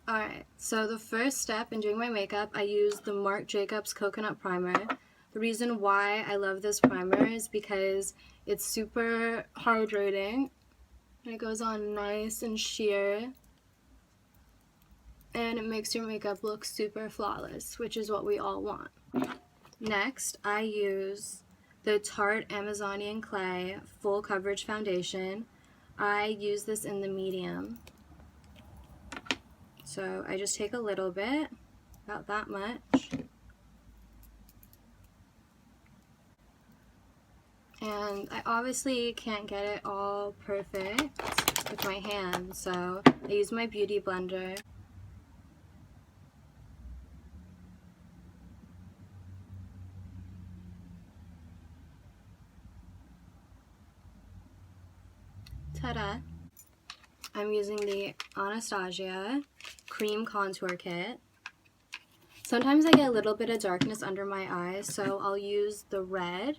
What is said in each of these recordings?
Alright, so the first step in doing my makeup, I use the Marc Jacobs Coconut Primer. The reason why I love this primer is because it's super hydrating. It goes on nice and sheer. And it makes your makeup look super flawless, which is what we all want. Next, I use the Tarte Amazonian Clay Full Coverage Foundation. I use this in the medium. So I just take a little bit, about that much. And I obviously can't get it all perfect with my hands, so I use my beauty blender. Ta-da! I'm using the Anastasia Cream Contour Kit. Sometimes I get a little bit of darkness under my eyes, so I'll use the red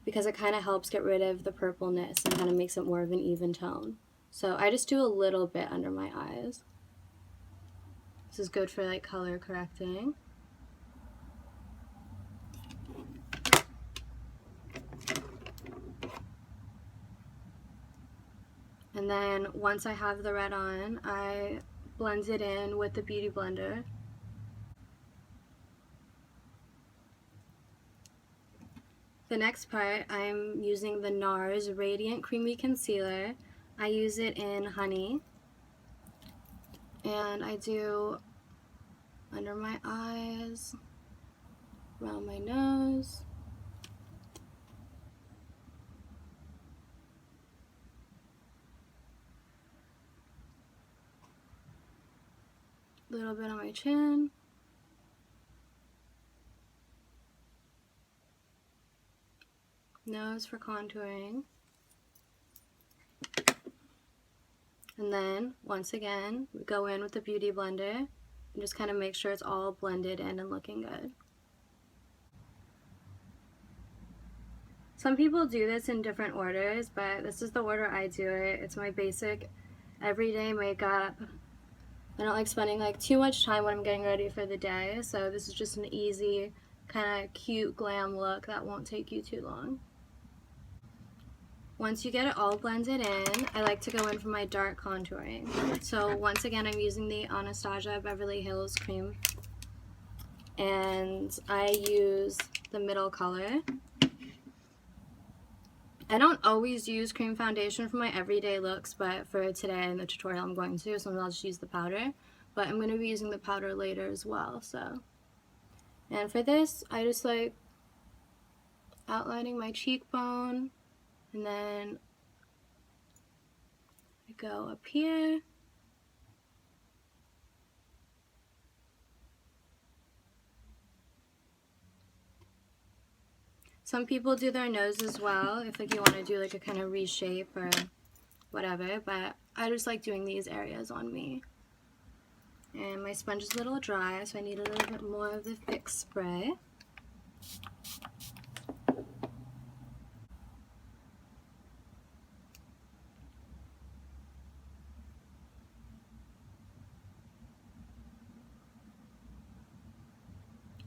because it kind of helps get rid of the purpleness and kind of makes it more of an even tone. So I just do a little bit under my eyes. This is good for like color correcting. And then once I have the red on, I blend it in with the beauty blender. The next part, I'm using the Nars Radiant Creamy Concealer. I use it in Honey. And I do under my eyes, around my nose. A little bit on my chin. Nose for contouring. And then, once again, we go in with the beauty blender and just kind of make sure it's all blended in and looking good. Some people do this in different orders, but this is the order I do it. It's my basic everyday makeup. I don't like spending like too much time when I'm getting ready for the day, so this is just an easy, kind of cute glam look that won't take you too long. Once you get it all blended in, I like to go in for my dark contouring. So once again, I'm using the Anastasia Beverly Hills cream, and I use the middle color. I don't always use cream foundation for my everyday looks, but for today in the tutorial I'm going to, so I'll just use the powder. But I'm going to be using the powder later as well, so. And for this, I just like outlining my cheekbone, and then I go up here. Some people do their nose as well, if like you want to do like a kind of reshape or whatever, but I just like doing these areas on me. And my sponge is a little dry, so I need a little bit more of the fix spray.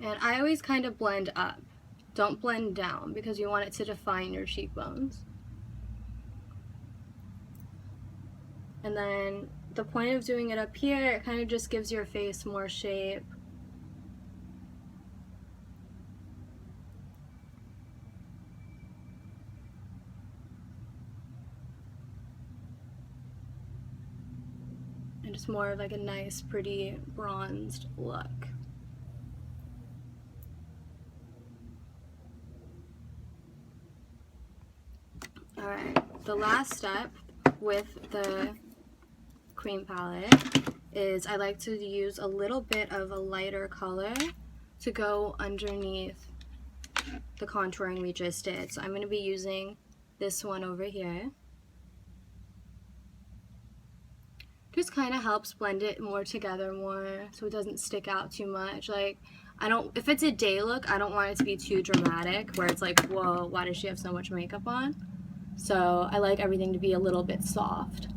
And I always kind of blend up. Don't blend down because you want it to define your cheekbones. And then the point of doing it up here, it kind of just gives your face more shape. And just more of like a nice, pretty bronzed look. Alright, the last step with the cream palette is I like to use a little bit of a lighter color to go underneath the contouring we just did. So I'm going to be using this one over here. Just kind of helps blend it more together more so it doesn't stick out too much. Like, if it's a day look, I don't want it to be too dramatic where it's like, whoa, why does she have so much makeup on? So I like everything to be a little bit soft.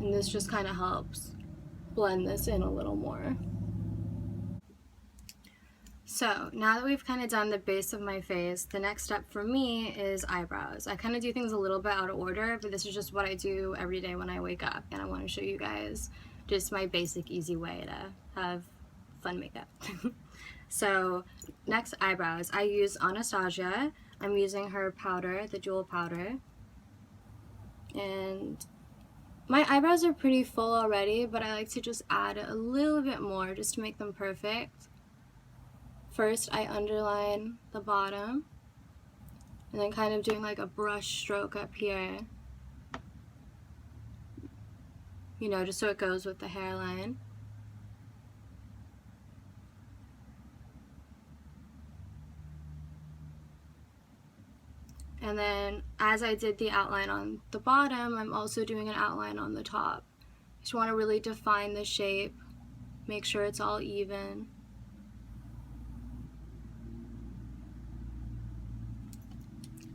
And this just kind of helps blend this in a little more. So now that we've kind of done the base of my face, the next step for me is eyebrows. I kind of do things a little bit out of order, but this is just what I do every day when I wake up, and I want to show you guys just my basic easy way to have fun makeup. So next, eyebrows. I use Anastasia. I'm using her powder, the jewel powder, and my eyebrows are pretty full already, but I like to just add a little bit more just to make them perfect. First, I underline the bottom, and then kind of doing like a brush stroke up here, you know, just so it goes with the hairline. And then, as I did the outline on the bottom, I'm also doing an outline on the top. Just want to really define the shape, make sure it's all even.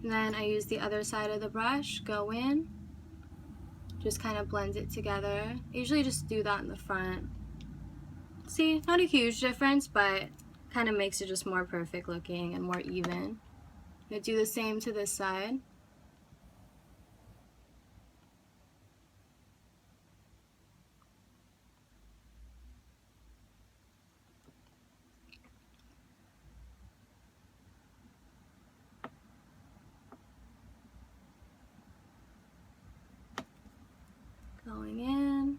And then I use the other side of the brush, go in, just kind of blend it together. I usually just do that in the front. See, not a huge difference, but kind of makes it just more perfect looking and more even. I'm going to do the same to this side. Going in.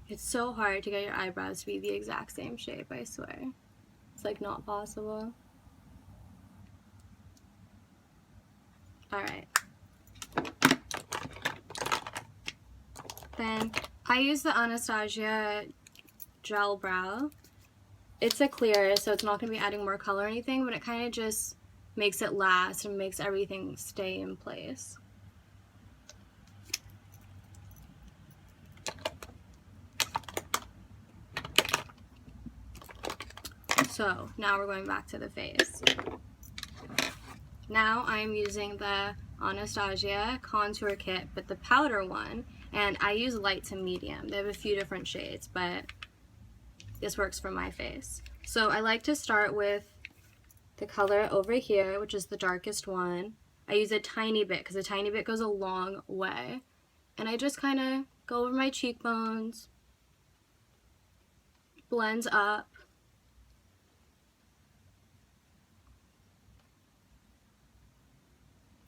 It's so hard to get your eyebrows to be the exact same shape, I swear. It's like not possible. Alright. Then I use the Anastasia Gel Brow. It's a clear, so it's not going to be adding more color or anything, but it kind of just makes it last and makes everything stay in place. So now we're going back to the face. Now I'm using the Anastasia Contour Kit, but the powder one, and I use light to medium. They have a few different shades, but this works for my face. So I like to start with the color over here, which is the darkest one. I use a tiny bit because a tiny bit goes a long way. And I just kind of go over my cheekbones, blends up.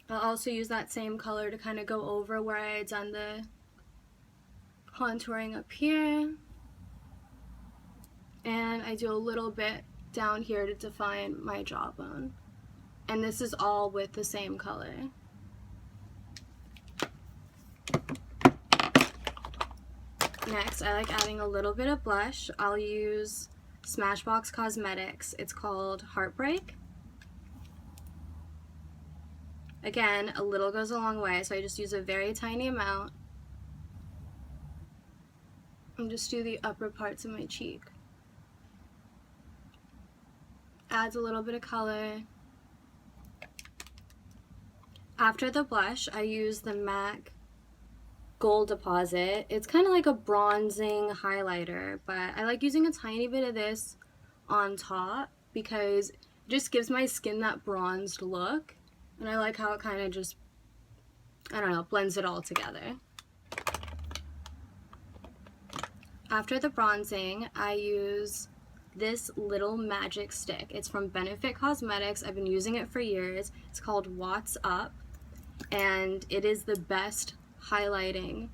I'll also use that same color to kind of go over where I had done the contouring up here. And I do a little bit down here to define my jawbone. And this is all with the same color. Next, I like adding a little bit of blush. I'll use Smashbox Cosmetics. It's called Heartbreak. Again, a little goes a long way, so I just use a very tiny amount. And just do the upper parts of my cheek. Adds a little bit of color. After the blush, I use the MAC Gold Deposit. It's kind of like a bronzing highlighter, but I like using a tiny bit of this on top because it just gives my skin that bronzed look, and I like how it kind of just, I don't know, blends it all together. After the bronzing, I use this little magic stick. It's from Benefit Cosmetics. I've been using it for years. It's called What's Up, and it is the best highlighting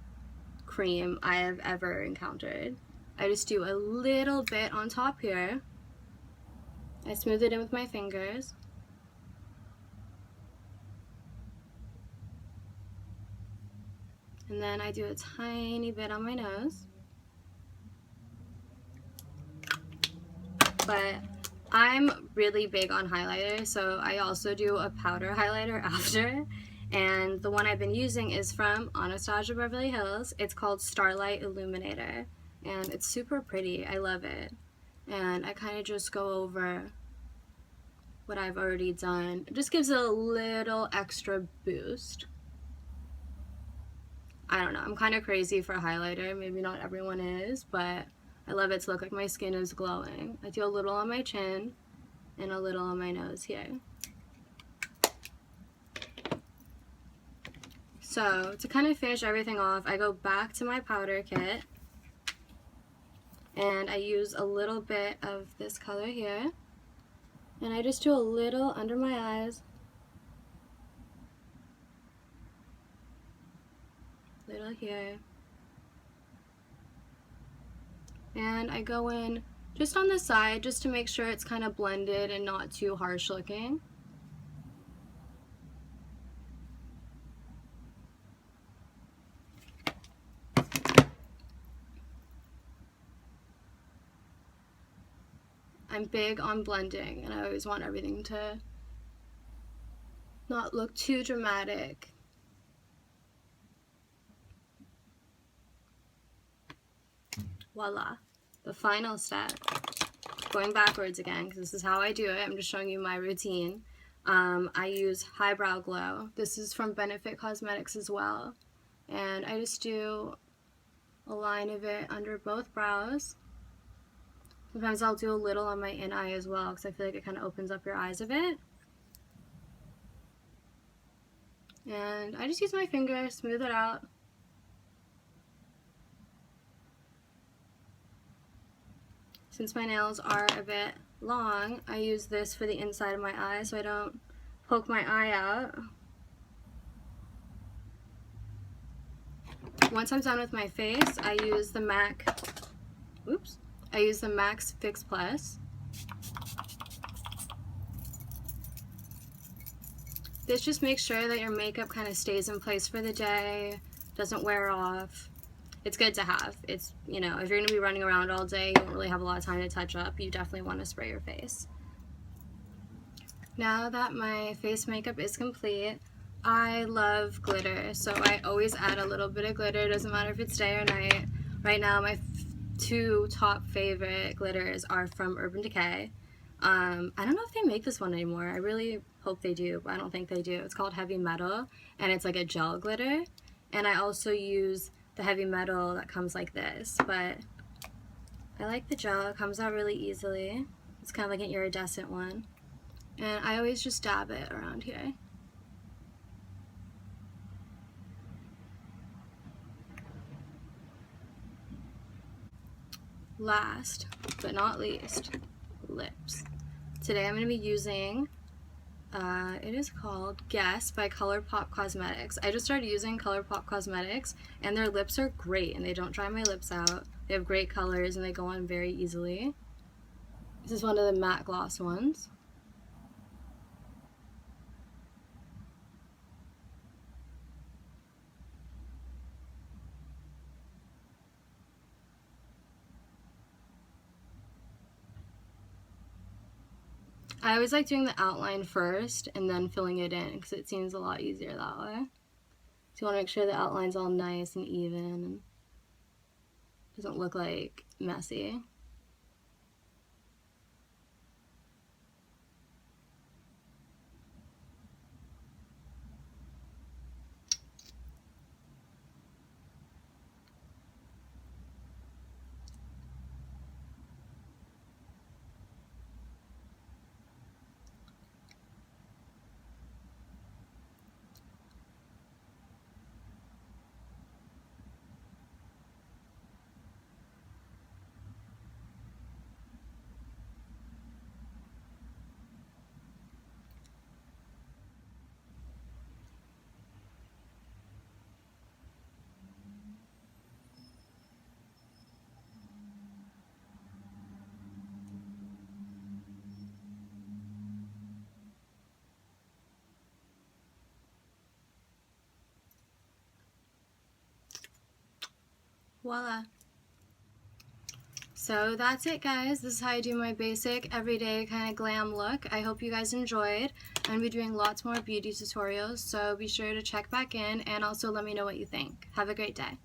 cream I have ever encountered. I just do a little bit on top here. I smooth it in with my fingers. And then I do a tiny bit on my nose. But I'm really big on highlighters, so I also do a powder highlighter after. And the one I've been using is from Anastasia Beverly Hills. It's called Starlight Illuminator, and it's super pretty. I love it. and I kind of just go over what I've already done. It just gives it a little extra boost. I don't know, I'm kind of crazy for a highlighter. Maybe not everyone is, but I love it to look like my skin is glowing. I do a little on my chin and a little on my nose here. So to kind of finish everything off, I go back to my powder kit and I use a little bit of this color here, and I just do a little under my eyes, little here, and I go in just on the side just to make sure it's kind of blended and not too harsh looking. I'm big on blending, and I always want everything to not look too dramatic. Voila. The final step, going backwards again, because this is how I do it. I'm just showing you my routine. I use Highbrow Glow. This is from Benefit Cosmetics as well. And I just do a line of it under both brows. Sometimes I'll do a little on my in eye as well, because I feel like it kind of opens up your eyes a bit. And I just use my finger, smooth it out. Since my nails are a bit long, I use this for the inside of my eye so I don't poke my eye out. Once I'm done with my face, I use the MAC Fix Plus. This just makes sure that your makeup kind of stays in place for the day, doesn't wear off. It's good to have. It's, you know, if you're going to be running around all day, you don't really have a lot of time to touch up, you definitely want to spray your face. Now that my face makeup is complete, I love glitter, so I always add a little bit of glitter. It doesn't matter if it's day or night. Right now, my two top favorite glitters are from Urban Decay. I don't know if they make this one anymore. I really hope they do, but I don't think they do. It's called Heavy Metal, and it's like a gel glitter. And I also use the Heavy Metal that comes like this, but I like the gel. It comes out really easily. It's kind of like an iridescent one. And I always just dab it around here. Last but not least, lips. Today I'm going to be using, it is called Guess by ColourPop Cosmetics. I just started using ColourPop Cosmetics, and their lips are great, and they don't dry my lips out. They have great colors, and they go on very easily. This is one of the matte gloss ones. I always like doing the outline first and then filling it in, because it seems a lot easier that way. So you want to make sure the outline's all nice and even and doesn't look like messy. Voila. So that's it, guys. This is how I do my basic everyday kind of glam look. I hope you guys enjoyed. I'm going to be doing lots more beauty tutorials, so be sure to check back in and also let me know what you think. Have a great day.